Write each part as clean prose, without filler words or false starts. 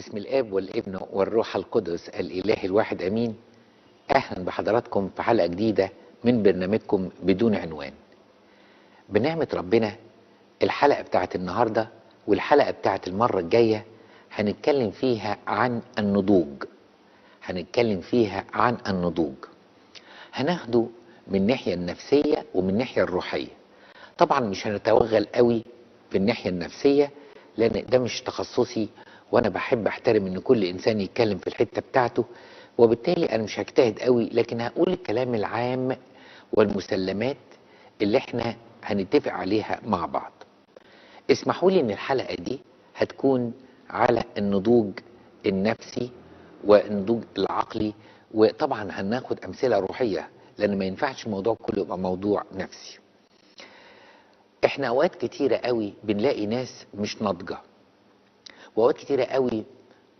بسم الآب والابن والروح القدس الإله الواحد أمين. أهلا بحضراتكم في حلقة جديدة من برنامجكم بدون عنوان. بنعمة ربنا الحلقة بتاعت النهاردة والحلقة بتاعت المرة الجاية هنتكلم فيها عن النضوج. هناخده من الناحية النفسية ومن الناحية الروحية. طبعا مش هنتوغل قوي في الناحية النفسية لأن ده مش تخصصي، وأنا بحب أحترم إن كل إنسان يتكلم في الحتة بتاعته، وبالتالي أنا مش هجتهد قوي، لكن هقول الكلام العام والمسلمات اللي احنا هنتفق عليها مع بعض. اسمحوا لي إن الحلقة دي هتكون على النضوج النفسي والنضوج العقلي، وطبعا هناخد أمثلة روحية لأن ما ينفعش الموضوع كله يبقى موضوع نفسي. احنا اوقات كتيرة قوي بنلاقي ناس مش ناضجة، واوقات كتيرة قوي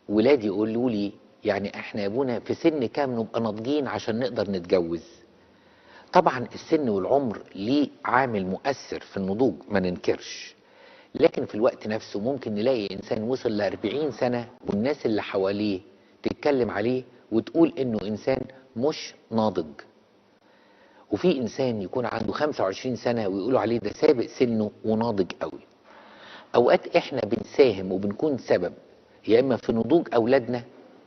ولادي يقولوا لي يعني احنا يا ابونا في سن كام نبقى ناضجين عشان نقدر نتجوز. طبعا السن والعمر ليه عامل مؤثر في النضوج ما ننكرش، لكن في الوقت نفسه ممكن نلاقي انسان وصل ل40 سنة والناس اللي حواليه تتكلم عليه وتقول انه انسان مش ناضج، وفي انسان يكون عنده 25 سنة ويقولوا عليه ده سابق سنه وناضج قوي. اوقات احنا بنساهم وبنكون سبب يا اما في نضوج اولادنا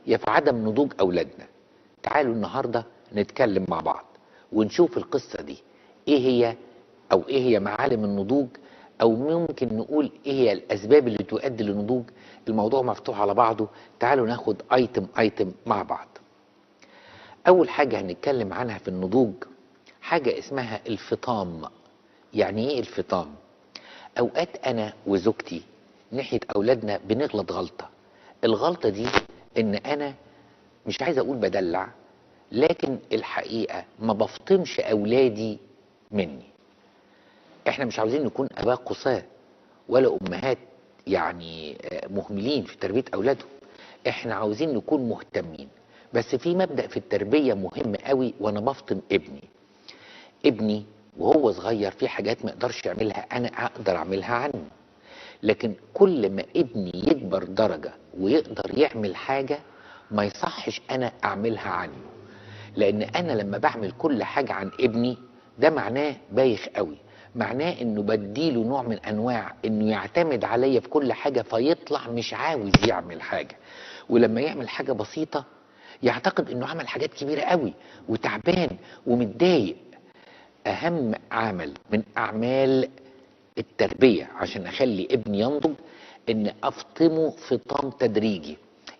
يا في عدم نضوج اولادنا. تعالوا النهاردة نتكلم مع بعض ونشوف القصة دي ايه هي معالم النضوج، او ممكن نقول ايه هي الاسباب اللي تؤدي للنضوج. الموضوع مفتوح على بعضه، تعالوا ناخد ايتم مع بعض. اول حاجة هنتكلم عنها في النضوج حاجة اسمها الفطام. يعني ايه الفطام؟ اوقات انا وزوجتي ناحية اولادنا بنغلط غلطة. الغلطة دي ان انا مش عايز اقول بدلع، لكن الحقيقة ما بفطمش اولادي مني. احنا مش عاوزين نكون اباء قساة ولا امهات يعني مهملين في تربية اولادهم. احنا عاوزين نكون مهتمين، بس في مبدأ في التربية مهم قوي. وانا بفطم ابني وهو صغير في حاجات ما يقدرش يعملها انا اقدر اعملها عنه، لكن كل ما ابني يكبر درجة ويقدر يعمل حاجة ما يصحش انا اعملها عنه، لان انا لما بعمل كل حاجة عن ابني ده معناه بايخ قوي، معناه انه بديله نوع من انواع انه يعتمد عليا في كل حاجة، فيطلع مش عاوز يعمل حاجة، ولما يعمل حاجة بسيطة يعتقد انه عمل حاجات كبيرة قوي وتعبان ومتضايق. اهم عمل من اعمال التربية عشان اخلي ابني ينضج ان افطمه فطام تدريجي.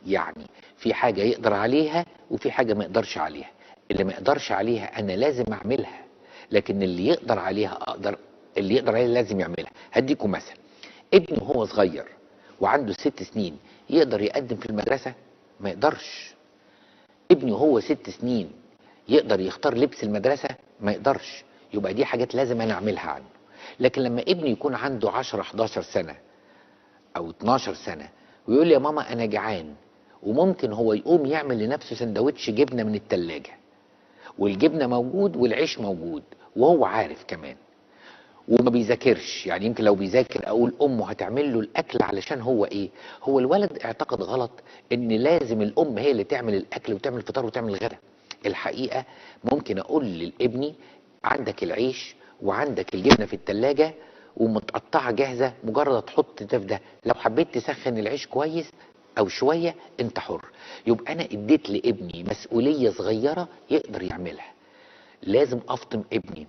يعني في حاجة يقدر عليها وفي حاجة ما يقدرش عليها. اللي ما يقدرش عليها انا لازم اعملها، لكن اللي يقدر عليها لازم يعملها. هديكم مثل. ابني وهو صغير وعنده 6 سنين يقدر يقدم في المدرسة؟ ما يقدرش. ابني وهو 6 سنين يقدر يختار لبس المدرسة؟ ما يقدرش. يبقى دي حاجات لازم انا اعملها عنه. لكن لما ابني يكون عنده 10 11 سنة او 12 سنة ويقول لي يا ماما انا جعان، وممكن هو يقوم يعمل لنفسه سندوتش جبنة من التلاجة، والجبنة موجود والعيش موجود وهو عارف كمان، وما بيذاكرش. يعني يمكن لو بيذاكر اقول امه هتعمل له الاكل علشان هو الولد اعتقد غلط ان لازم الام هي اللي تعمل الاكل وتعمل الفطار وتعمل الغداء. الحقيقة ممكن اقول لابني عندك العيش وعندك الجبنة في التلاجة ومتقطعة جاهزة، مجرد تحط ده في ده، لو حبيت تسخن العيش كويس او شوية انت حر. يبقى انا اديت لابني مسؤولية صغيرة يقدر يعملها. لازم افطم ابني.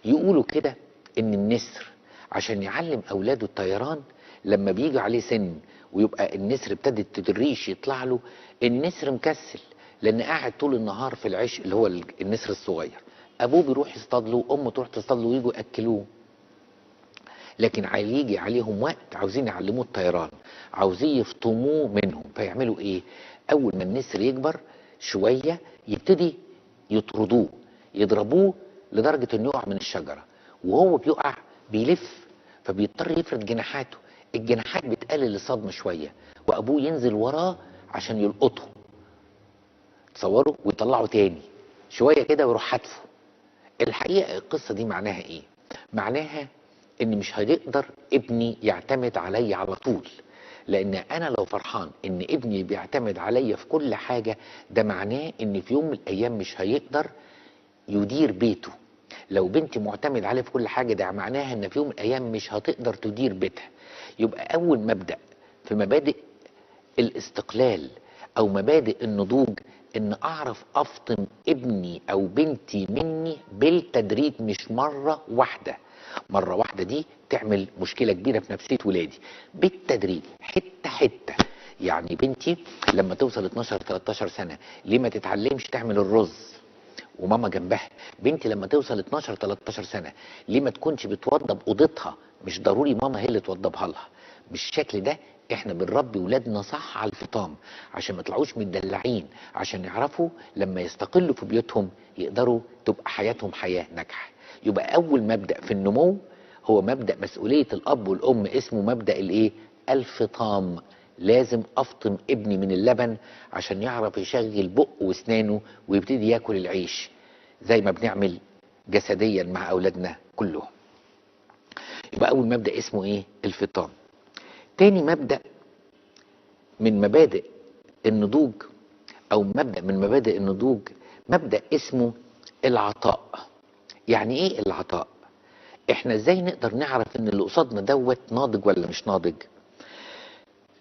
يقولوا كده ان النسر عشان يعلم اولاده الطيران لما بيجي عليه سن ويبقى النسر ابتدت الريش يطلع له، النسر مكسل لان قاعد طول النهار في العش اللي هو النسر الصغير. ابوه بيروح يصطاد له، امه تروح تصطاد له ويجوا ياكلوه. لكن هيجي عليهم وقت عاوزين يعلموه الطيران، عاوزين يفطموه منهم، فيعملوا ايه؟ اول ما النسر يكبر شوية يبتدي يطردوه، يضربوه لدرجة انه يقع من الشجرة، وهو بيقع بيلف فبيضطر يفرد جناحاته. الجناحات بتقلل الصدمة شوية وابوه ينزل وراه عشان يلقطه، تصوروا، ويطلعه تاني شوية كده ويروح حتفه. الحقيقة القصة دي معناها ايه؟ معناها ان مش هيقدر ابني يعتمد علي على طول، لان انا لو فرحان ان ابني بيعتمد عليا في كل حاجة، ده معناه ان في يوم من الايام مش هيقدر يدير بيته. لو بنتي معتمد عليه في كل حاجة، ده معناها ان في يوم من الايام مش هتقدر تدير بيتها. يبقى اول مبدأ في مبادئ الاستقلال او مبادئ النضوج، ان اعرف افطم ابني او بنتي مني بالتدريج، مش مرة واحدة. مرة واحدة دي تعمل مشكلة كبيرة في نفسية ولادي. بالتدريج، حتة حتة. يعني بنتي لما توصل 12 13 سنة، ليه ما تتعلمش تعمل الرز وماما جنبها؟ بنتي لما توصل 12 13 سنة، ليه ما تكونش بتوضب اوضتها؟ مش ضروري ماما هي اللي توضبها لها. بالشكل ده احنا بنربي ولادنا صح على الفطام، عشان ما يطلعوش متدلعين، عشان يعرفوا لما يستقلوا في بيوتهم يقدروا تبقى حياتهم حياة ناجحة. يبقى اول مبدأ في النمو هو مبدأ مسؤولية الاب والام، اسمه مبدأ الايه؟ الفطام. لازم افطم ابني من اللبن عشان يعرف يشغل بقه واسنانه ويبتدي ياكل العيش، زي ما بنعمل جسديا مع اولادنا كلهم. يبقى اول مبدأ اسمه ايه؟ الفطام. تاني مبدأ من مبادئ النضوج، او مبدأ من مبادئ النضوج، مبدأ اسمه العطاء. يعني ايه العطاء؟ احنا ازاي نقدر نعرف ان اللي قصادنا دوت ناضج ولا مش ناضج؟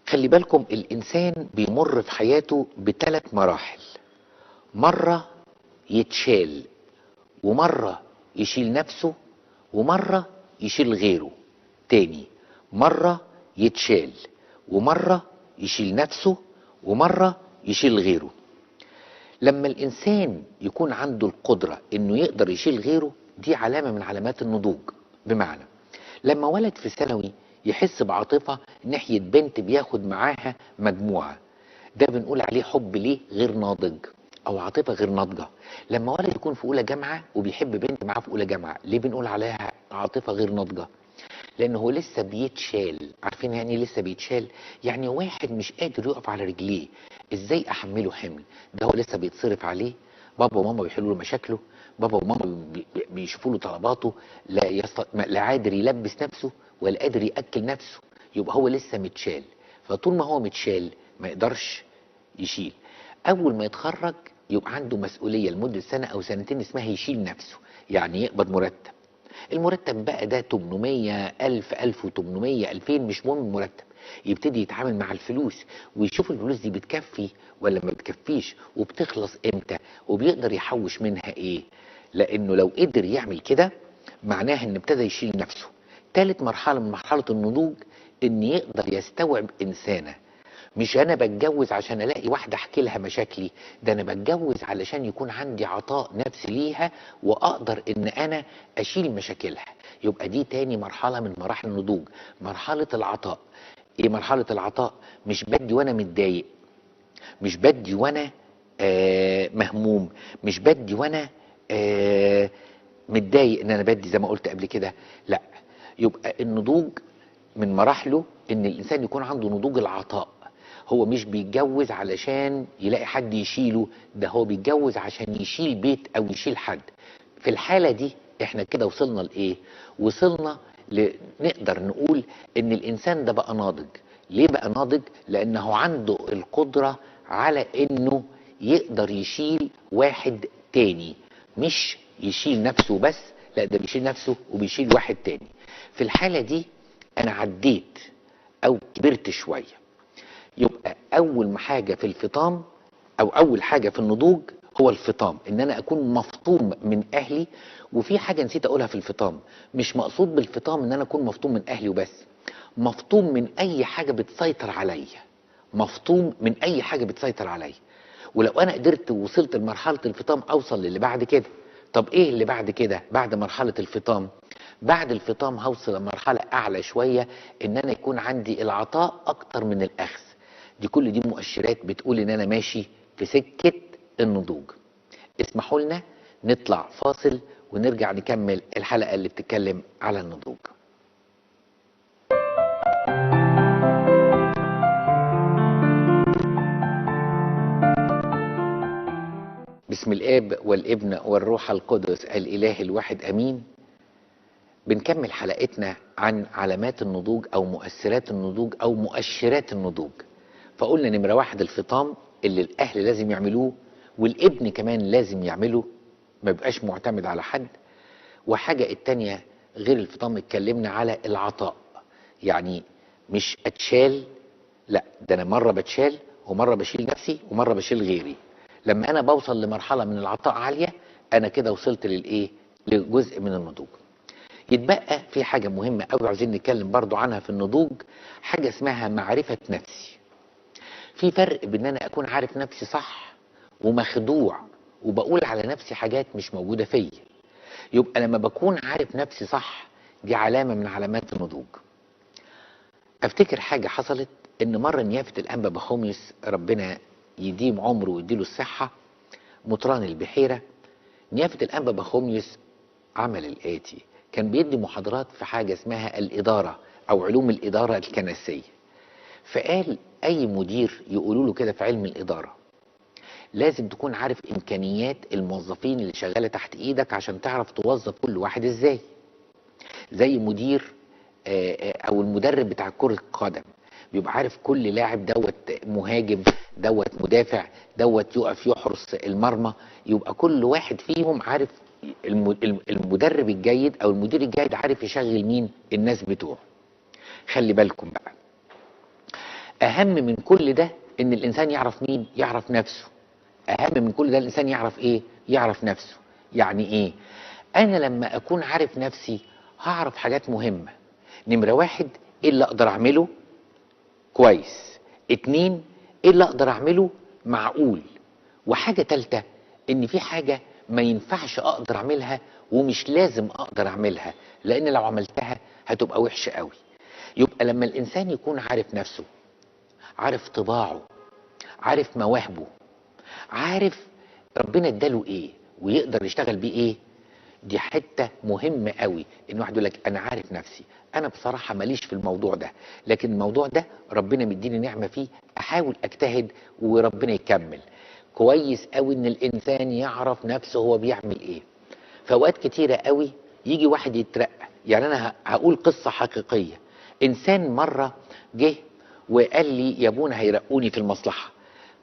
خلي بالكم، الانسان بيمر في حياته بثلاث مراحل. مرة يتشال، ومرة يشيل نفسه، ومرة يشيل غيره. تاني، مرة يتشال، ومرة يشيل نفسه، ومرة يشيل غيره. لما الإنسان يكون عنده القدرة إنه يقدر يشيل غيره، دي علامة من علامات النضوج. بمعنى، لما ولد في ثانوي يحس بعاطفة ناحية بنت بياخد معاها مجموعة، ده بنقول عليه حب ليه غير ناضج، أو عاطفة غير ناضجة. لما ولد يكون في أولى جامعة وبيحب بنت معاه في أولى جامعة، ليه بنقول عليها عاطفة غير ناضجة؟ لأنه هو لسه بيتشال. عارفين يعني ايه لسه بيتشال؟ يعني واحد مش قادر يقف على رجليه، ازاي احمله حمل؟ ده هو لسه بيتصرف عليه، بابا وماما بيحلوا له مشاكله، بابا وماما بيشوفوا له طلباته، لا قادر يلبس نفسه ولا قادر ياكل نفسه. يبقى هو لسه متشال. فطول ما هو متشال ما يقدرش يشيل. اول ما يتخرج يبقى عنده مسؤوليه لمده سنه او سنتين اسمها يشيل نفسه، يعني يقبض مرتب. المرتب بقى ده 800 1000 1800 2000، مش مهم المرتب. يبتدي يتعامل مع الفلوس ويشوف الفلوس دي بتكفي ولا ما بتكفيش، وبتخلص امتى، وبيقدر يحوش منها ايه. لانه لو قدر يعمل كده معناها ان ابتدى يشيل نفسه. تالت مرحله من مرحله النضوج، ان يقدر يستوعب انسانه. مش انا بتجوز عشان الاقي واحده احكي لها مشاكلي، ده انا بتجوز علشان يكون عندي عطاء نفسي ليها واقدر ان انا اشيل مشاكلها. يبقى دي تاني مرحله من مراحل النضوج، مرحله العطاء. ايه مرحله العطاء؟ مش بدي وانا متضايق، مش بدي وانا مهموم، مش بدي وانا متضايق ان انا بدي زي ما قلت قبل كده. لا، يبقى النضوج من مراحله ان الانسان يكون عنده نضوج العطاء. هو مش بيتجوز علشان يلاقي حد يشيله، ده هو بيتجوز عشان يشيل بيت او يشيل حد. في الحالة دي احنا كده وصلنا لايه؟ وصلنا نقدر نقول ان الانسان ده بقى ناضج. ليه بقى ناضج؟ لانه عنده القدرة على انه يقدر يشيل واحد تاني، مش يشيل نفسه بس، لا ده بيشيل نفسه وبيشيل واحد تاني. في الحالة دي انا عديت او كبرت شوية. يبقى اول حاجة في الفطام او اول حاجة في النضوج هو الفطام، ان انا اكون مفطوم من اهلي. وفي حاجة نسيت اقولها في الفطام، مش مقصود بالفطام ان انا اكون مفطوم من اهلي وبس، مفطوم من اي حاجة بتسيطر عليا. مفطوم من اي حاجة بتسيطر عليا. ولو انا قدرت وصلت لمرحلة الفطام اوصل للي بعد كده. طب ايه اللي بعد كده بعد مرحلة الفطام؟ بعد الفطام هوصل لمرحلة اعلى شوية، ان انا يكون عندي العطاء اكتر من الاخذ. كل دي مؤشرات بتقول ان انا ماشي في سكة النضوج. اسمحوا لنا نطلع فاصل ونرجع نكمل الحلقة اللي بتتكلم على النضوج. بسم الآب والابن والروح القدس الإله الواحد أمين. بنكمل حلقتنا عن علامات النضوج او مؤثرات النضوج او مؤشرات النضوج. فقلنا نمرة واحد الفطام اللي الاهل لازم يعملوه والابن كمان لازم يعمله، ما يبقاش معتمد على حد. وحاجة التانية غير الفطام اتكلمنا على العطاء، يعني مش اتشال، لا ده انا مرة بتشال ومرة بشيل نفسي ومرة بشيل غيري. لما انا بوصل لمرحلة من العطاء عالية انا كده وصلت للايه، لجزء من النضوج. يتبقى في حاجة مهمة قوي عايزين نتكلم برضو عنها في النضوج، حاجة اسمها معرفة نفسي. في فرق بين ان انا اكون عارف نفسي صح ومخدوع وبقول على نفسي حاجات مش موجودة فيا. يبقى لما بكون عارف نفسي صح دي علامة من علامات النضوج. افتكر حاجة حصلت ان مرة نيافة الانبا بخوميس ربنا يديم عمره ويديله الصحة، مطران البحيرة، نيافة الانبا بخوميس عمل الآتي: كان بيدي محاضرات في حاجة اسمها الإدارة أو علوم الإدارة الكنسية. فقال أي مدير يقولوا له كده في علم الإدارة لازم تكون عارف إمكانيات الموظفين اللي شغالة تحت إيدك عشان تعرف توظف كل واحد إزاي. زي مدير أو المدرب بتاع كرة القدم بيبقى عارف كل لاعب دوت مهاجم، دوت مدافع، دوت يقف يحرس المرمى. يبقى كل واحد فيهم عارف، المدرب الجيد او المدير الجيد عارف يشغل مين، الناس بتوعه. خلي بالكم بقى، اهم من كل ده ان الانسان يعرف مين، يعرف نفسه. اهم من كل ده الانسان يعرف ايه، يعرف نفسه. يعني ايه؟ انا لما اكون عارف نفسي هعرف حاجات مهمة. نمرة واحد، ايه اللي اقدر اعمله كويس. اتنين، ايه اللي اقدر اعمله معقول. وحاجة تالتة، ان في حاجة ما ينفعش اقدر اعملها ومش لازم اقدر اعملها، لان لو عملتها هتبقى وحشة قوي. يبقى لما الانسان يكون عارف نفسه، عارف طباعه، عارف مواهبه، عارف ربنا اداله ايه ويقدر يشتغل بيه ايه، دي حتة مهمة قوي. ان واحد يقول لك انا عارف نفسي، انا بصراحة ماليش في الموضوع ده، لكن الموضوع ده ربنا مديني نعمة فيه، احاول اجتهد وربنا يكمل. كويس قوي ان الانسان يعرف نفسه هو بيعمل ايه. في اوقات كتيرة قوي يجي واحد يترقى. يعني انا هقول قصة حقيقية. انسان مرة جه وقال لي يا ابونا هيرقوني في المصلحة،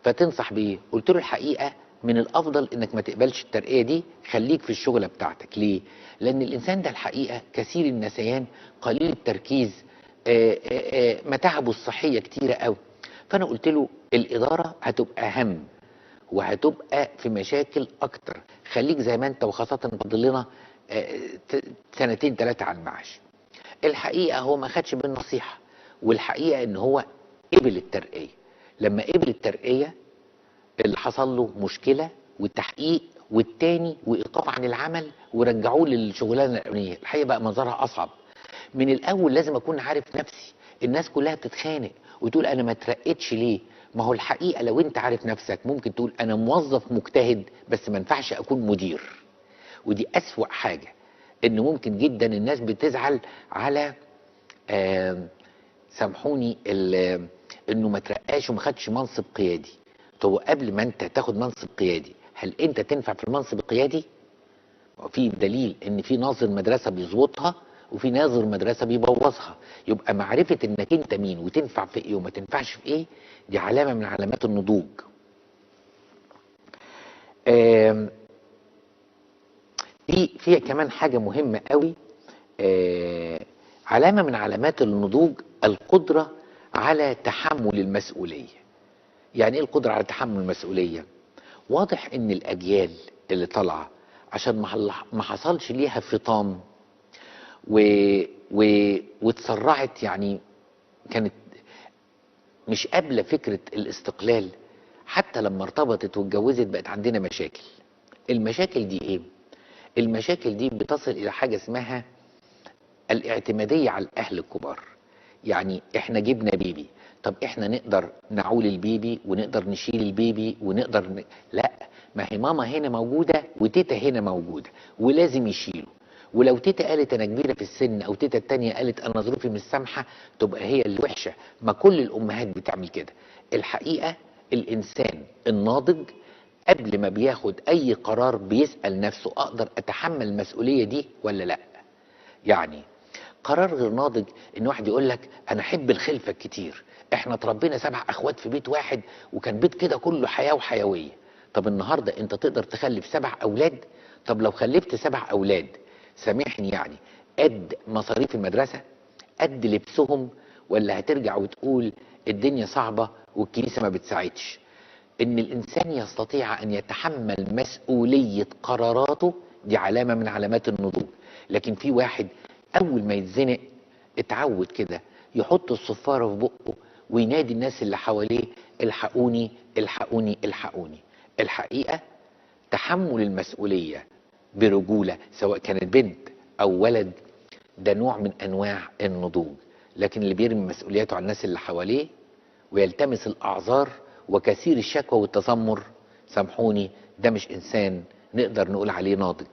فتنصح بيه؟ قلت له الحقيقة من الافضل انك ما تقبلش الترقية دي، خليك في الشغلة بتاعتك. ليه؟ لان الانسان ده الحقيقة كثير النسيان، قليل التركيز، متاعبه الصحية كتيرة قوي. فانا قلت له الادارة هتبقى اهم وهتبقى في مشاكل اكتر، خليك زي ما انت، وخاصة فاضل لنا سنتين ثلاثة على المعاش. الحقيقة هو ما خدش بالنصيحة، والحقيقة ان هو قبل الترقية. لما قبل الترقية اللي حصل له مشكلة والتحقيق والتاني وايقاف عن العمل ورجعوه للشغلانة الاولانية. الحقيقة بقى منظرها اصعب. من الاول لازم اكون عارف نفسي. الناس كلها بتتخانق وتقول انا ما اترقيتش ليه. ما هو الحقيقة لو انت عارف نفسك ممكن تقول انا موظف مجتهد بس ما ينفعش اكون مدير. ودي اسوأ حاجة، ان ممكن جدا الناس بتزعل على سامحوني انه ما ترقاش وما خدش منصب قيادي. طب قبل ما انت تاخد منصب قيادي هل انت تنفع في المنصب القيادي؟ في دليل ان في ناظر مدرسة بيظبطها وفي ناظر مدرسة بيبوظها. يبقى معرفة انك انت مين وتنفع في ايه وما تنفعش في ايه دي علامة من علامات النضوج. في كمان حاجة مهمة قوي، علامة من علامات النضوج القدرة على تحمل المسؤولية. يعني ايه القدرة على تحمل المسؤولية؟ واضح ان الاجيال اللي طالعة عشان ما حصلش ليها فطام واتسرعت، يعني كانت مش قابلة فكرة الاستقلال. حتى لما ارتبطت واتجوزت بقت عندنا مشاكل. المشاكل دي ايه؟ المشاكل دي بتصل الى حاجة اسمها الاعتمادية على الاهل الكبار. يعني احنا جبنا بيبي، طب احنا نقدر نعول البيبي ونقدر نشيل البيبي لا، ما هي ماما هنا موجودة وتيتا هنا موجودة ولازم يشيلوا. ولو تيتا قالت انا كبيرة في السن او تيتا التانية قالت انا ظروفي مش سامحة تبقى هي الوحشة. ما كل الامهات بتعمل كده. الحقيقة الانسان الناضج قبل ما بياخد اي قرار بيسأل نفسه اقدر اتحمل المسؤولية دي ولا لا. يعني قرار غير ناضج ان واحد يقول لك انا احب الخلفه الكتير، احنا اتربينا 7 اخوات في بيت واحد وكان بيت كده كله حياه وحيويه. طب النهارده انت تقدر تخلف 7 اولاد؟ طب لو خلفت 7 اولاد سامحني يعني قد مصاريف المدرسه؟ قد لبسهم؟ ولا هترجع وتقول الدنيا صعبه والكنيسه ما بتساعدش؟ ان الانسان يستطيع ان يتحمل مسؤوليه قراراته دي علامه من علامات النضوج. لكن في واحد اول ما يتزنق اتعود كده يحط الصفاره في بقه وينادي الناس اللي حواليه الحقوني الحقوني الحقوني. الحقيقه تحمل المسؤوليه برجوله سواء كانت بنت او ولد ده نوع من انواع النضوج. لكن اللي بيرمي مسؤولياته على الناس اللي حواليه ويلتمس الاعذار وكثير الشكوى والتذمر، سامحوني ده مش انسان نقدر نقول عليه ناضج.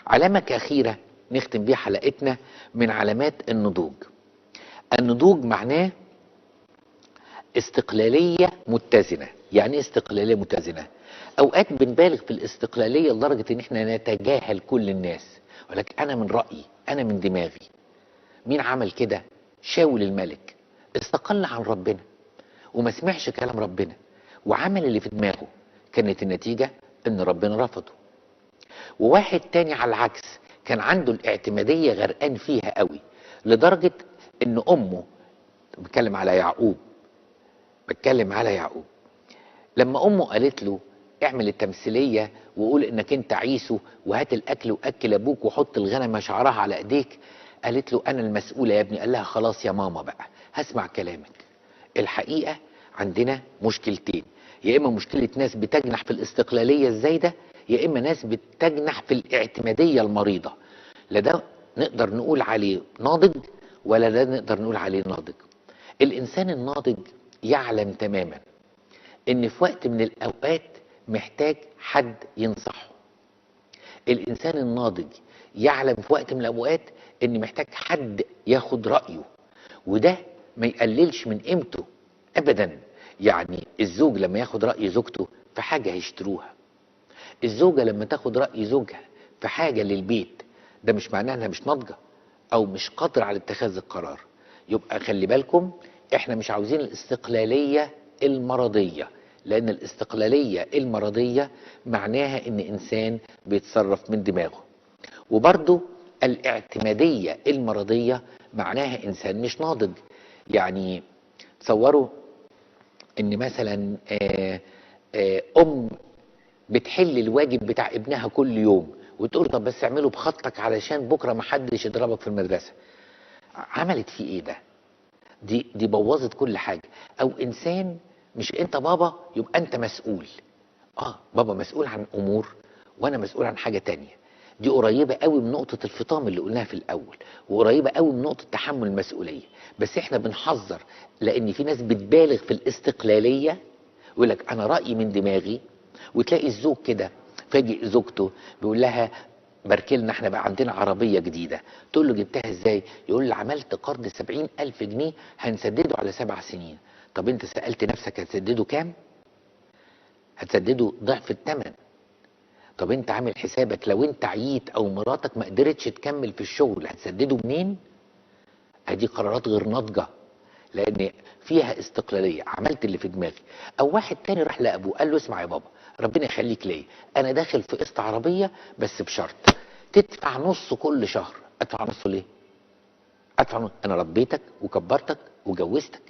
علامة كأخيرة نختم بيها حلقتنا من علامات النضوج. النضوج معناه استقلالية متزنة. يعني ايه استقلالية متزنة؟ اوقات بنبالغ في الاستقلالية لدرجة ان احنا نتجاهل كل الناس، ولكن انا من رأيي، انا من دماغي. مين عمل كده؟ شاول الملك استقل عن ربنا وما سمعش كلام ربنا وعمل اللي في دماغه، كانت النتيجة ان ربنا رفضه. وواحد تاني على العكس كان عنده الاعتمادية غرقان فيها قوي لدرجة ان امه، بتكلم على يعقوب لما امه قالت له اعمل التمثيلية وقول انك انت عيسو وهات الاكل واكل ابوك وحط الغنم شعرها على ايديك، قالت له انا المسؤولة يا ابني. قال لها خلاص يا ماما بقى هسمع كلامك. الحقيقة عندنا مشكلتين، يا اما مشكلة ناس بتجنح في الاستقلالية الزايدة، يا اما ناس بتجنح في الاعتمادية المريضة. لا ده نقدر نقول عليه ناضج ولا ده نقدر نقول عليه ناضج. الانسان الناضج يعلم تماما ان في وقت من الاوقات محتاج حد ينصحه. الانسان الناضج يعلم في وقت من الاوقات ان محتاج حد ياخد رأيه، وده ما يقللش من قيمته ابدا. يعني الزوج لما ياخد رأي زوجته في حاجة هيشتروها، الزوجة لما تاخد رأي زوجها في حاجة للبيت، ده مش معناه انها مش ناضجة او مش قادرة على اتخاذ القرار. يبقى خلي بالكم احنا مش عاوزين الاستقلالية المرضية، لان الاستقلالية المرضية معناها ان انسان بيتصرف من دماغه. وبرضو الاعتمادية المرضية معناها انسان مش ناضج. يعني تصوروا ان مثلا ام بتحل الواجب بتاع ابنها كل يوم وتقول طب بس اعمله بخطك علشان بكره ما حدش يضربك في المدرسه. عملت فيه ايه ده؟ دي بوظت كل حاجه. او انسان مش انت بابا يبقى انت مسؤول. بابا مسؤول عن امور وانا مسؤول عن حاجه تانية. دي قريبه قوي من نقطه الفطام اللي قلناها في الاول، وقريبه قوي من نقطه تحمل المسؤوليه. بس احنا بنحذر لان في ناس بتبالغ في الاستقلاليه ويقول لك انا رايي من دماغي. وتلاقي الزوج كده فاجئ زوجته بيقول لها باركلنا احنا بقى عندنا عربية جديدة. تقول له جبتها ازاي؟ يقول له عملت قرض 70,000 جنيه هنسدده على 7 سنين. طب انت سألت نفسك هتسدده كام؟ هتسدده ضعف الثمن. طب انت عامل حسابك لو انت عييت او مراتك ما قدرتش تكمل في الشغل هتسدده منين؟ ادي قرارات غير ناضجة لان فيها استقلالية، عملت اللي في دماغي. او واحد تاني راح لابوه قال له اسمع يا بابا ربنا يخليك ليا، انا داخل في قسط عربية بس بشرط تدفع نص كل شهر. ادفع نصه ليه؟ ادفع نص؟ انا ربيتك وكبرتك وجوزتك،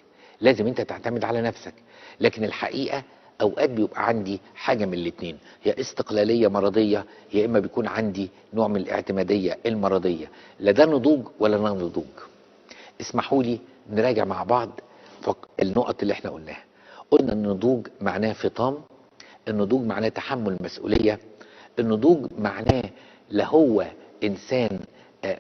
لازم انت تعتمد على نفسك. لكن الحقيقة اوقات بيبقى عندي حاجة من الاتنين، يا استقلالية مرضية يا اما بيكون عندي نوع من الاعتمادية المرضية. لا ده نضوج ولا ده نضوج. اسمحوا لي نراجع مع بعض النقط اللي احنا قلناها. قلنا النضوج معناه فطام، النضوج معناه تحمل المسؤولية، النضوج معناه لا هو انسان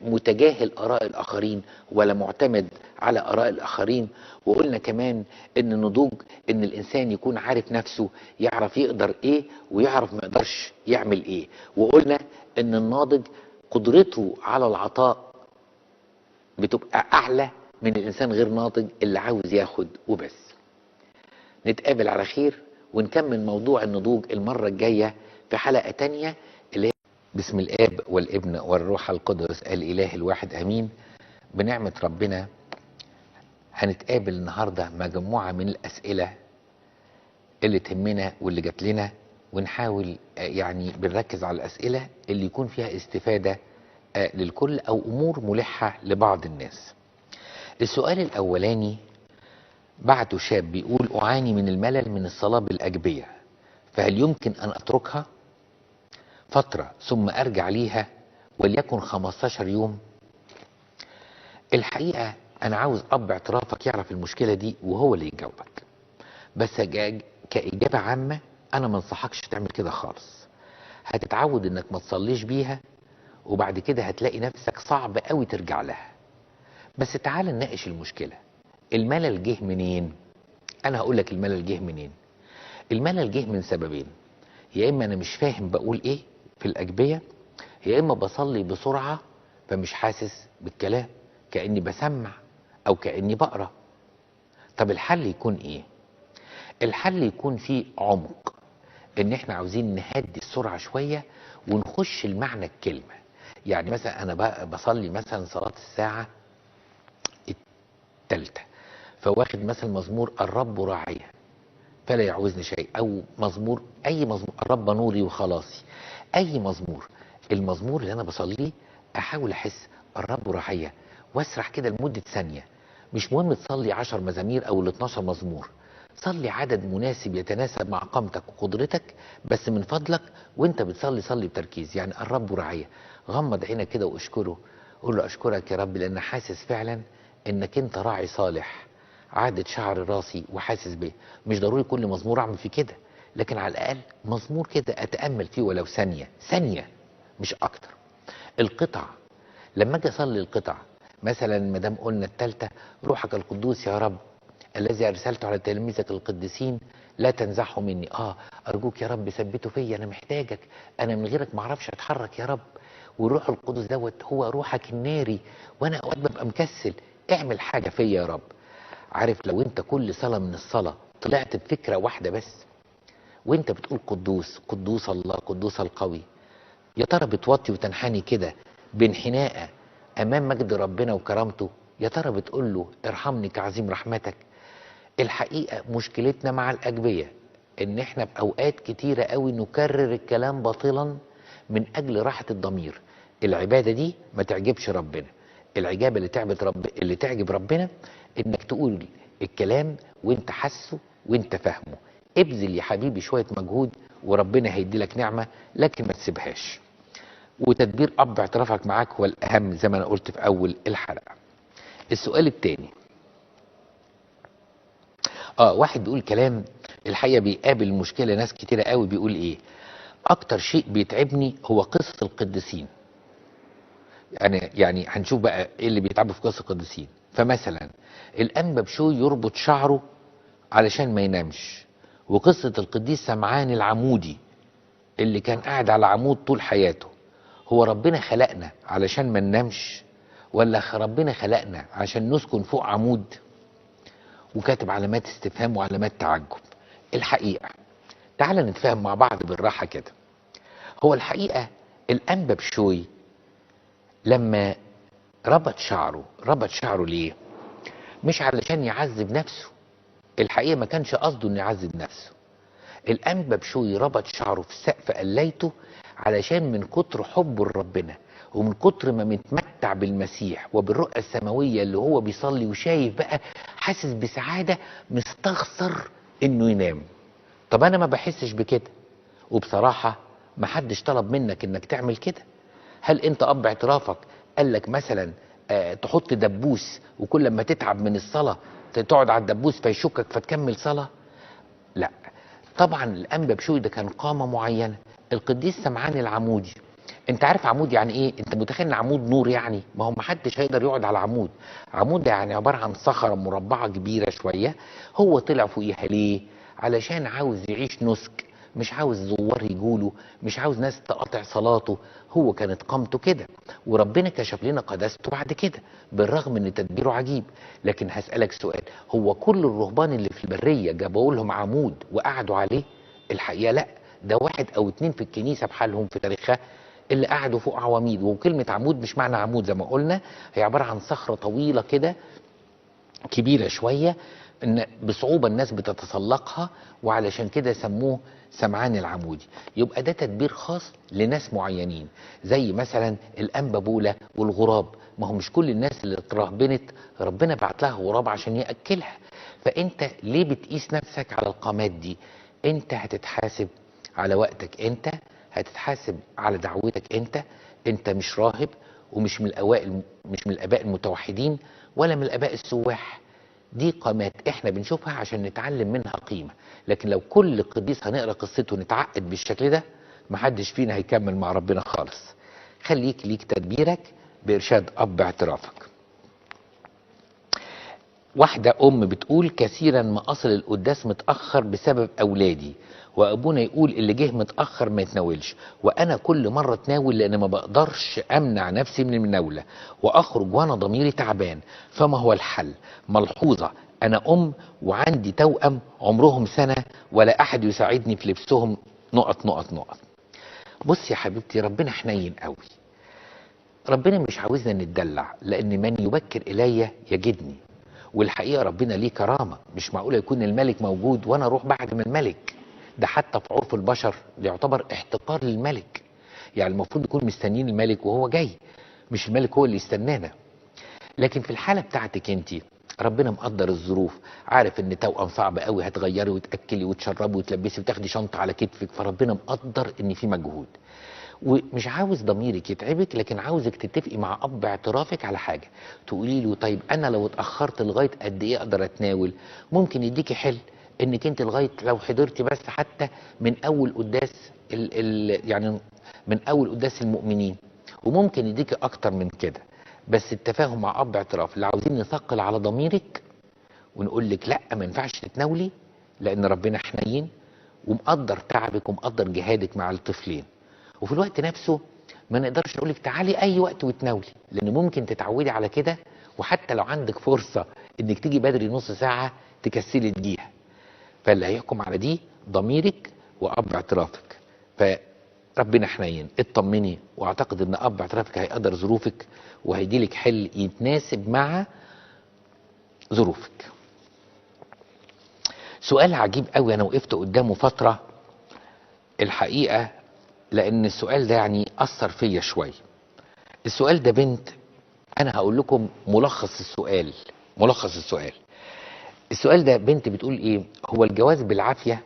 متجاهل اراء الاخرين ولا معتمد على اراء الاخرين. وقلنا كمان ان النضوج ان الانسان يكون عارف نفسه، يعرف يقدر ايه ويعرف ما يقدرش يعمل ايه. وقلنا ان الناضج قدرته على العطاء بتبقى اعلى من الانسان غير ناضج اللي عاوز ياخد وبس. نتقابل على خير ونكمل موضوع النضوج المرة الجاية في حلقة تانية اللي بسم الآب والابن والروح القدس الإله الواحد أمين. بنعمة ربنا هنتقابل النهاردة مجموعة من الأسئلة اللي تهمنا واللي جات لنا، ونحاول يعني بنركز على الأسئلة اللي يكون فيها استفادة للكل أو أمور ملحة لبعض الناس. السؤال الأولاني بعته شاب بيقول: أعاني من الملل من الصلاة بالأجبية، فهل يمكن أن أتركها فترة ثم أرجع ليها وليكن 15 يوم؟ الحقيقة أنا عاوز أب اعترافك يعرف المشكلة دي وهو اللي يجاوبك، بس كإجابة عامة أنا ما انصحكش تعمل كده خالص. هتتعود إنك ما تصليش بيها، وبعد كده هتلاقي نفسك صعب قوي ترجع لها. بس تعال نناقش المشكلة. الملل جه منين؟ أنا هقول لك الملل جه منين. الملل جه من سببين: يا إما أنا مش فاهم بقول إيه في الأجبية، يا إما بصلي بسرعة فمش حاسس بالكلام، كأني بسمع أو كأني بقرأ. طب الحل يكون إيه؟ الحل يكون فيه عمق، إن إحنا عاوزين نهدي السرعة شوية ونخش المعنى الكلمة. يعني مثلا أنا بصلي مثلا صلاة الساعة الثالثة، فواخد مثلا مزمور الرب راعية فلا يعوزني شيء، أو مزمور أي مزمور الرب نوري وخلاصي، أي مزمور. المزمور اللي أنا بصليه أحاول أحس الرب راعية واسرح كده لمدة ثانية. مش مهم تصلي 10 مزامير أو ال 12 مزمور، صلي عدد مناسب يتناسب مع قامتك وقدرتك، بس من فضلك وانت بتصلي صلي بتركيز. يعني الرب راعية، غمض عينك كده واشكره، قول له: أشكرك يا رب لأن حاسس فعلا إنك أنت راعي صالح، عادة شعر راسي وحاسس بيه. مش ضروري كل مزمور أعمل فيه كده، لكن على الأقل مزمور كده أتأمل فيه ولو ثانية ثانية مش أكتر. القطع، لما أجي أصلي القطع مثلا ما دام قلنا التالتة: روحك القدوس يا رب الذي أرسلته على تلاميذك القديسين لا تنزعه مني. أرجوك يا رب ثبته فيا، أنا محتاجك، أنا من غيرك معرفش أتحرك يا رب، والروح القدس دوت هو روحك الناري، وأنا أوقات ببقى مكسل، اعمل حاجة فيا يا رب. عارف لو أنت كل صلاة من الصلاة طلعت بفكرة واحدة بس، وأنت بتقول قدوس قدوس الله قدوس القوي، يا ترى بتوطي وتنحني كده بانحناء امام مجد ربنا وكرامته؟ يا ترى بتقول له: ارحمني كعظيم رحمتك؟ الحقيقة مشكلتنا مع الأجبية ان احنا في اوقات كتيرة قوي نكرر الكلام باطلا من اجل راحة الضمير. العبادة دي ما تعجبش ربنا. العجابة اللي تعجب ربنا انك تقول الكلام وانت حاسه وانت فاهمه. ابذل يا حبيبي شوية مجهود وربنا هيدي لك نعمة، لكن ما تسيبهاش. وتدبير اب اعترافك معاك هو الاهم زي ما انا قلت في اول الحلقة. السؤال التاني: واحد بيقول كلام الحقيقة بيقابل مشكلة ناس كتيرة قوي. بيقول ايه: اكتر شيء بيتعبني هو قصة القديسين. يعني هنشوف بقى ايه اللي بيتعبوا في قصة القديسين. فمثلا الانبا بشوي يربط شعره علشان ما ينامش، وقصة القديس سمعان العمودي اللي كان قاعد على عمود طول حياته. هو ربنا خلقنا علشان ما ننامش، ولا ربنا خلقنا عشان نسكن فوق عمود؟ وكاتب علامات استفهام وعلامات تعجب. الحقيقة تعال نتفاهم مع بعض بالراحة كده. هو الحقيقة الأنبا بشوي لما ربط شعره ليه؟ مش علشان يعذب نفسه. الحقيقة ما كانش قصده انه يعذب نفسه. الأنبا بشوي ربط شعره في سقف قلايته علشان من كتر حبه لربنا ومن كتر ما متمتع بالمسيح وبالرؤى السماوية اللي هو بيصلي وشايف بقى، حاسس بسعادة، مستخسر انه ينام. طب انا ما بحسش بكده، وبصراحة ما حدش طلب منك انك تعمل كده. هل انت اب اعترافك قال لك مثلا تحط دبوس وكل ما تتعب من الصلاة تقعد على الدبوس فيشكك فتكمل صلاة؟ لا طبعا. الانبا بشوي ده كان قامة معينة. القديس سمعان العمودي، انت عارف عمود يعني ايه؟ انت متخيل ان عمود نور؟ يعني ما هو محدش هيقدر يقعد على عمود. عمود ده يعني عبارة عن صخرة مربعة كبيرة شوية، هو طلع فوقيها ليه؟ علشان عاوز يعيش نسك، مش عاوز زوار يجوله، مش عاوز ناس تقاطع صلاته. هو كانت قامته كده، وربنا كشف لنا قداسته بعد كده بالرغم ان تدبيره عجيب. لكن هسألك سؤال: هو كل الرهبان اللي في البرية جابوا لهم عمود وقعدوا عليه؟ الحقيقة لا، ده واحد او اتنين في الكنيسة بحالهم في تاريخها اللي قعدوا فوق عواميد. وكلمه عمود مش معنى عمود زي ما قلنا، هي عباره عن صخره طويله كده كبيره شويه، ان بصعوبه الناس بتتسلقها، وعلشان كده سموه سمعان العمودي. يبقى ده تدبير خاص لناس معينين، زي مثلا الانبابوله والغراب. ما هو مش كل الناس اللي اترهبنت ربنا بعت لها غراب عشان ياكلها. فانت ليه بتقيس نفسك على القامات دي؟ انت هتتحاسب على وقتك، انت هتتحاسب على دعوتك، انت مش راهب، ومش من الاوائل، مش من الاباء المتوحدين، ولا من الاباء السواح. دي قامات احنا بنشوفها عشان نتعلم منها قيمة. لكن لو كل قديس هنقرا قصته ونتعقد بالشكل ده، محدش فينا هيكمل مع ربنا خالص. خليك ليك تدبيرك بإرشاد أب اعترافك. واحدة أم بتقول كثيرا ما أصل القداس متأخر بسبب أولادي، وأبونا يقول اللي جه متأخر ما يتناولش، وأنا كل مرة أتناول لأن ما بقدرش أمنع نفسي من المناولة، وأخرج وأنا ضميري تعبان. فما هو الحل؟ ملحوظة، أنا أم وعندي توأم عمرهم سنة، ولا أحد يساعدني في لبسهم نقط نقط نقط. بص يا حبيبتي، ربنا حنين قوي. ربنا مش عاوزنا نتدلع، لأن من يبكر إلي يجدني. والحقيقة ربنا ليه كرامة، مش معقولة يكون الملك موجود وأنا أروح بعد ما الملك. ده حتى في عرف البشر يعتبر احتقار للملك. يعني المفروض يكون مستنيين الملك وهو جاي، مش الملك هو اللي يستنانا. لكن في الحالة بتاعتك انت، ربنا مقدر الظروف، عارف ان توأم صعب قوي، هتغيري وتأكلي وتشربي وتلبسي وتاخدي شنطة على كتفك، فربنا مقدر ان في مجهود. ومش عاوز ضميرك يتعبك، لكن عاوزك تتفقي مع اب اعترافك على حاجه. تقولي له طيب انا لو اتاخرت لغايه قد ايه اقدر اتناول؟ ممكن يديكي حل انك انت لغايه لو حضرتي بس حتى من اول قداس يعني من اول قداس المؤمنين، وممكن يديكي اكتر من كده. بس التفاهم مع اب اعتراف. اللي عاوزين نثقل على ضميرك ونقول لك لا ما ينفعش تتناولي، لان ربنا حنين ومقدر تعبك ومقدر جهادك مع الطفلين. وفي الوقت نفسه ما نقدرش نقول لك تعالي اي وقت وتناولي، لان ممكن تتعودي على كده، وحتى لو عندك فرصه انك تيجي بدري نص ساعه تكسلي تجيها. فاللي هيحكم على دي ضميرك واب اعترافك. فربنا حنين، اطمني، واعتقد ان اب اعترافك هيقدر ظروفك وهيديلك حل يتناسب مع ظروفك. سؤال عجيب قوي، انا وقفت قدامه فتره الحقيقه، لان السؤال ده يعني اثر فيا شويه. السؤال ده بنت، انا هقول لكم ملخص السؤال. السؤال ده بنت بتقول ايه: هو الجواز بالعافيه؟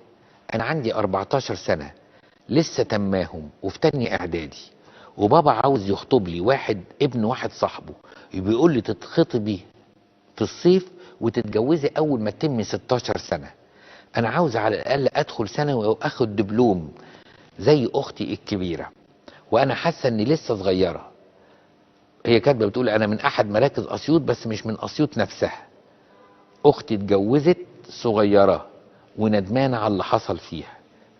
انا عندي 14 سنه لسه تماهم وفي تانية اعدادي، وبابا عاوز يخطب لي ابن واحد صاحبه، بيقول لي تتخطبي في الصيف وتتجوزي اول ما تتمي 16 سنه. انا عاوز على الاقل ادخل ثانوي واخد دبلوم زي اختي الكبيره، وانا حاسه اني لسه صغيره. هي كاتبه بتقول انا من احد مراكز اسيوط بس مش من اسيوط نفسها. اختي اتجوزت صغيره وندمانه على اللي حصل فيها،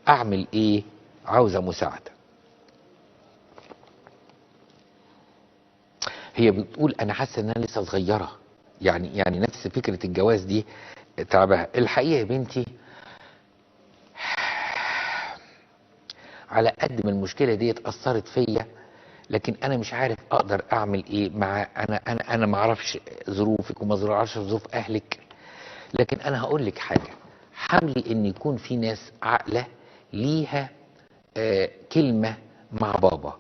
اعمل ايه؟ عاوزه مساعده. هي بتقول انا حاسه ان انا لسه صغيره، يعني نفس فكره الجواز دي تعبها. الحقيقه يا بنتي، على قد ما المشكله دي اثرت فيا، لكن انا مش عارف اقدر اعمل ايه مع انا ما اعرفش ظروفك وما اعرفش ظروف اهلك. لكن انا هقول لك حاجه، حاولي ان يكون في ناس عاقله ليها كلمه مع بابا،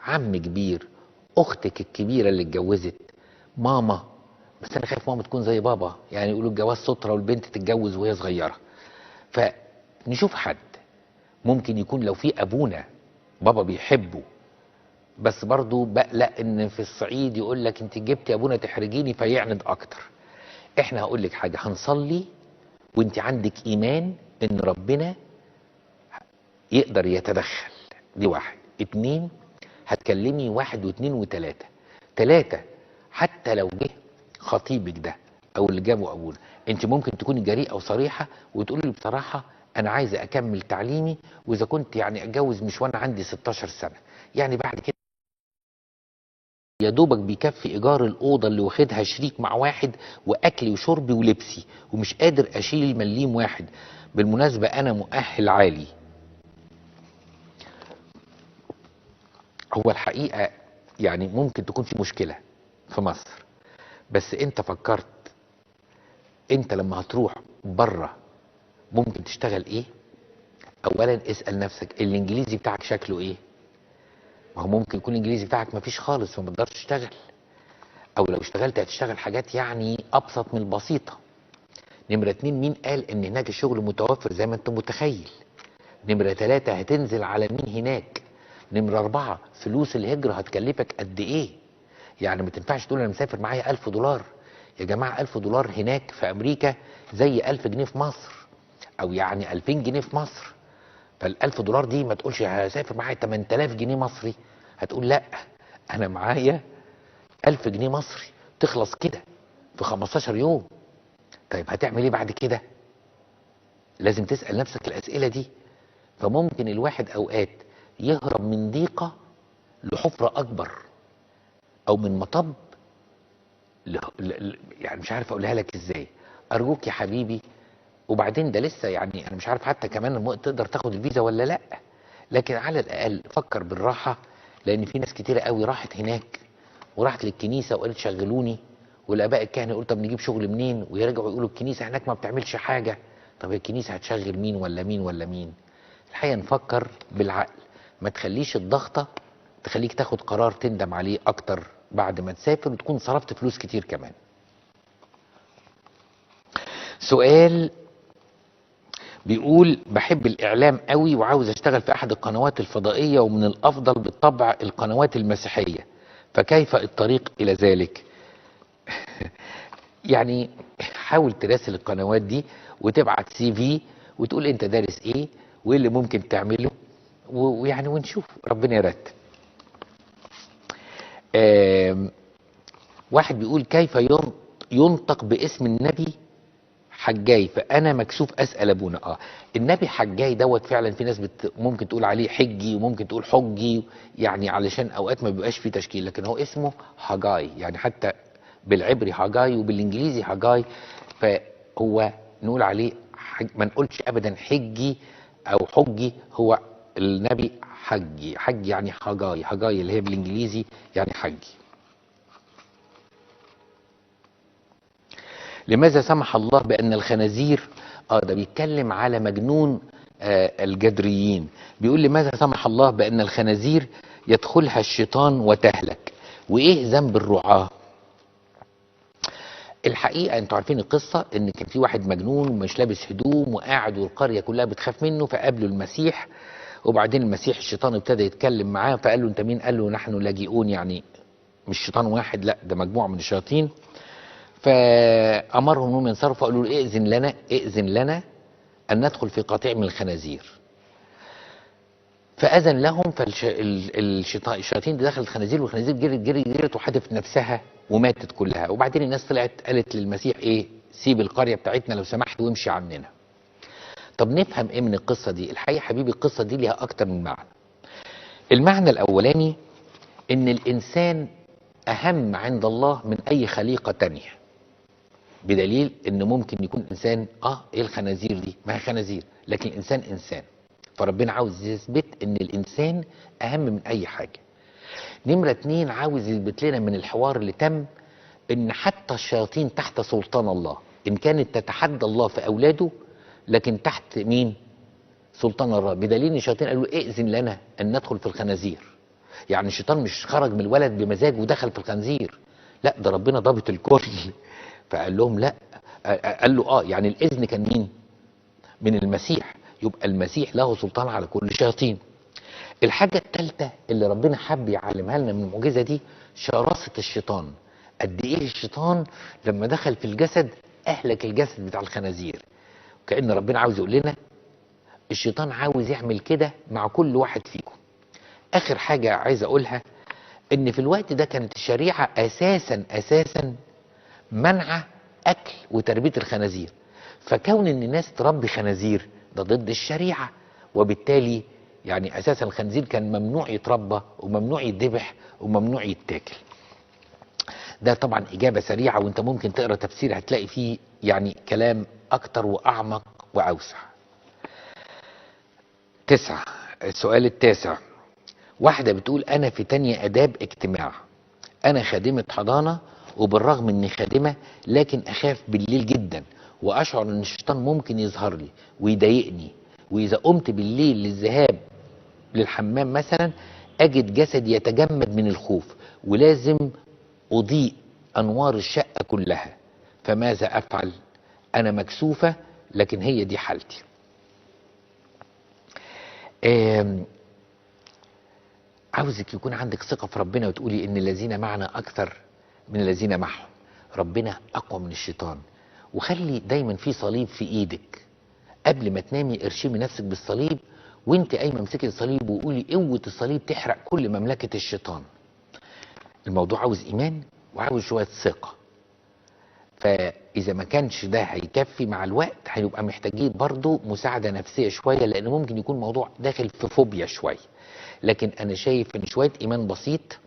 عم كبير، اختك الكبيره اللي اتجوزت، ماما. بس انا خايف ماما تكون زي بابا، يعني يقولوا الجواز ستره والبنت تتجوز وهي صغيره. فنشوف حد ممكن يكون، لو في ابونا بابا بيحبه، بس برضو بقلق ان في الصعيد يقول لك انت جبتي ابونا تحرجيني فيعند اكتر. احنا هقول لك حاجه، هنصلي وانت عندك ايمان ان ربنا يقدر يتدخل. دي واحد. اتنين، هتكلمي واحد واتنين وتلاته. تلاته، حتى لو جه خطيبك ده او اللي جابه ابونا، انت ممكن تكوني جريئه وصريحه وتقولي له بصراحه انا عايزه اكمل تعليمي، واذا كنت يعني اتجوز مش وانا عندي 16 سنه، يعني بعد كده يا دوبك بيكفي ايجار الاوضه اللي واخدها شريك مع واحد، واكلي وشربي ولبسي، ومش قادر اشيل مليم واحد. بالمناسبه انا مؤهل عالي. هو الحقيقة يعني ممكن تكون في مشكلة في مصر، بس انت فكرت انت لما هتروح بره ممكن تشتغل ايه؟ اولا اسأل نفسك الانجليزي بتاعك شكله ايه؟ ما هو ممكن يكون الانجليزي بتاعك مفيش خالص فما تقدرش تشتغل، او لو اشتغلت هتشتغل حاجات يعني ابسط من البسيطة. نمرة 2، مين قال ان هناك الشغل متوفر زي ما انت متخيل؟ نمرة 3، هتنزل على مين هناك؟ نمرة 4، فلوس الهجرة هتكلفك قد ايه؟ يعني ما تنفعش تقول انا مسافر معايا $1000. يا جماعة $1000 هناك في امريكا زي 1000 جنيه في مصر، او يعني 2000 جنيه في مصر. $1000 دي ما تقولش هسافر معايا 8000 جنيه مصري، هتقول لا انا معايا 1000 جنيه مصري تخلص كده في 15 يوم. طيب هتعمل ايه بعد كده؟ لازم تسأل نفسك الاسئلة دي. فممكن الواحد اوقات يهرب من ضيقة لحفرة اكبر، او من مطب يعني مش عارف اقولها لك ازاي. ارجوك يا حبيبي، وبعدين ده لسه يعني انا مش عارف حتى كمان تقدر تاخد الفيزا ولا لا، لكن على الاقل فكر بالراحة. لان في ناس كتيرة قوي راحت هناك وراحت للكنيسة وقالت شغلوني، والاباء الكهنة يقولوا طب نجيب شغل منين، ويرجعوا يقولوا الكنيسة هناك ما بتعملش حاجة. طب الكنيسة هتشغل مين ولا مين ولا مين؟ الحقيقة نفكر بالعقل، ما تخليش الضغطة تخليك تاخد قرار تندم عليه اكتر بعد ما تسافر وتكون صرفت فلوس كتير كمان. سؤال بيقول بحب الاعلام قوي وعاوز اشتغل في احد القنوات الفضائية، ومن الافضل بالطبع القنوات المسيحية، فكيف الطريق الى ذلك؟ يعني حاول تراسل القنوات دي وتبعت CV وتقول انت دارس ايه وايه اللي ممكن تعمله، ويعني ونشوف ربنا يرتب. واحد بيقول كيف ينطق باسم النبي حجاي؟ فانا مكسوف اسال ابونا. النبي حجاي دوت فعلا في ناس ممكن تقول عليه حجي وممكن تقول حجي، يعني علشان اوقات ما بيبقاش فيه تشكيل، لكن هو اسمه حجاي، يعني حتى بالعبري حجاي وبالانجليزي حجاي. فهو نقول عليه ما نقولش ابدا حجي او حجي، هو النبي حجي. حجي يعني حجاي، حجاي اللي هي بالانجليزي يعني حجي. لماذا سمح الله بأن الخنازير، ده بيتكلم على مجنون الجدريين، بيقول لماذا سمح الله بأن الخنازير يدخلها الشيطان وتهلك، وإيه ذنب الرعاة؟ الحقيقة انتوا عارفين القصة ان كان في واحد مجنون ومش لابس هدوم وقاعد والقرية كلها بتخاف منه، فقابله المسيح، وبعدين المسيح الشيطان ابتدى يتكلم معاه، فقال له انت مين؟ قال له نحن لاجئون، يعني مش شيطان واحد، لا ده مجموعة من الشياطين. فأمرهم انهم ينصرفوا، قالوا له ائذن لنا أن ندخل في قطيع من الخنازير. فأذن لهم، فالشياطين دي دخلت الخنازير، والخنازير جرت وحدفت نفسها وماتت كلها. وبعدين الناس طلعت قالت للمسيح ايه؟ سيب القرية بتاعتنا لو سمحت وامشي عننا. طب نفهم ايه من القصة دي؟ الحقيقة حبيبي القصة دي ليها أكتر من معنى. المعنى الأولاني إن الإنسان أهم عند الله من أي خليقة تانية، بدليل ان ممكن يكون انسان ايه الخنازير دي؟ ما هي خنازير، لكن الانسان انسان. فربنا عاوز يثبت ان الانسان اهم من اي حاجة. نمرة 2، عاوز يثبت لنا من الحوار اللي تم ان حتى الشياطين تحت سلطان الله، ان كانت تتحدى الله في اولاده لكن تحت مين؟ سلطان الله. بدليل ان الشياطين قالوا ائذن لنا ان ندخل في الخنازير. يعني الشيطان مش خرج من الولد بمزاج ودخل في الخنزير، لا ده ربنا ضابط الكل. فقال لهم لا، قال له يعني الاذن كان مين؟ من المسيح. يبقى المسيح له سلطان على كل الشياطين. الحاجة الثالثة اللي ربنا حب يعلمها لنا من المعجزة دي شراسة الشيطان. قد ايه الشيطان لما دخل في الجسد اهلك الجسد بتاع الخنازير. كأن ربنا عاوز يقول لنا الشيطان عاوز يعمل كده مع كل واحد فيكم. اخر حاجة عايز اقولها ان في الوقت ده كانت الشريعة اساسا منع اكل وتربية الخنازير. فكون ان الناس تربي خنازير ده ضد الشريعة، وبالتالي يعني اساسا الخنزير كان ممنوع يتربى وممنوع يتذبح وممنوع يتاكل. ده طبعا اجابة سريعة، وانت ممكن تقرأ تفسير هتلاقي فيه يعني كلام اكتر واعمق واوسع. 9، السؤال التاسع، واحدة بتقول انا في تانية اداب اجتماع، انا خادمة حضانة، وبالرغم اني خادمة لكن اخاف بالليل جدا، واشعر ان الشيطان ممكن يظهر لي ويضايقني، واذا قمت بالليل للذهاب للحمام مثلا اجد جسدي يتجمد من الخوف، ولازم اضيء انوار الشقة كلها، فماذا افعل؟ انا مكسوفة لكن هي دي حالتي. عاوزك يكون عندك ثقة في ربنا وتقولي ان الذين معنا اكثر من الذين معهم. ربنا اقوى من الشيطان. وخلي دايما في صليب في ايدك، قبل ما تنامي ارشمي نفسك بالصليب، وانت قايمه امسكي الصليب وقولي قوة الصليب تحرق كل مملكة الشيطان. الموضوع عاوز ايمان وعاوز شوية ثقة. فاذا ما كانش ده هيكفي، مع الوقت هيبقى محتاجين برضو مساعدة نفسية شوية، لان ممكن يكون موضوع داخل في فوبيا شوية. لكن انا شايف ان شوية ايمان بسيط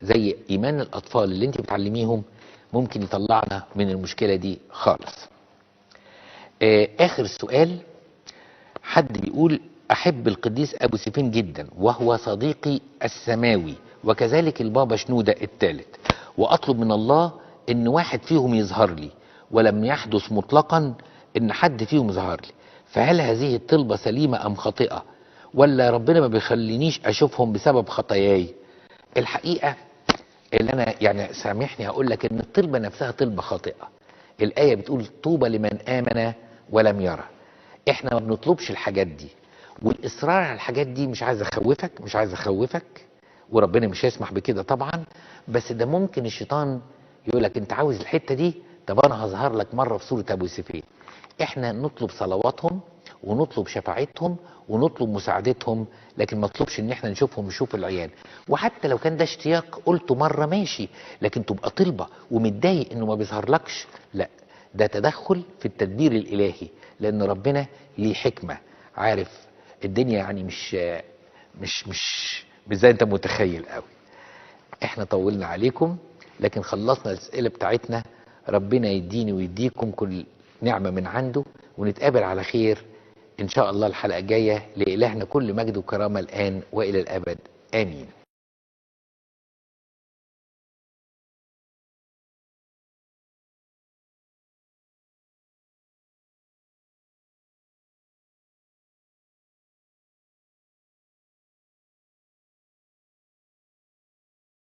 زي ايمان الاطفال اللي انت بتعلميهم ممكن يطلعنا من المشكلة دي خالص. اخر سؤال، حد بيقول احب القديس ابو سيفين جدا وهو صديقي السماوي، وكذلك البابا شنودة الثالث، واطلب من الله ان واحد فيهم يظهر لي، ولم يحدث مطلقا ان حد فيهم ظهر لي، فهل هذه الطلبة سليمة ام خاطئة؟ ولا ربنا ما بيخلينيش اشوفهم بسبب خطاياي؟ الحقيقة اللي انا يعني سامحني هقول لك ان الطلبة نفسها طلبة خاطئة. الآية بتقول طوبى لمن آمن ولم يرى. احنا ما بنطلبش الحاجات دي، والاصرار على الحاجات دي مش عايز اخوفك، وربنا مش هيسمح بكده طبعا، بس ده ممكن الشيطان يقول لك انت عاوز الحتة دي، طب انا هظهر لك مرة في صورة ابو سيفين. احنا نطلب صلواتهم ونطلب شفاعتهم ونطلب مساعدتهم، لكن ما نطلبش ان احنا نشوف العيان. وحتى لو كان ده اشتياق قلته مرة ماشي، لكن تبقى طلبة ومتضايق انه ما بيظهرلكش، لا، ده تدخل في التدبير الالهي، لان ربنا ليه حكمة، عارف الدنيا يعني مش زي انت متخيل قوي. احنا طولنا عليكم لكن خلصنا الاسئله بتاعتنا. ربنا يديني ويديكم كل نعمه من عنده، ونتقابل على خير ان شاء الله الحلقه الجايه. لالهنا كل مجد وكرامه الان والى الابد، امين.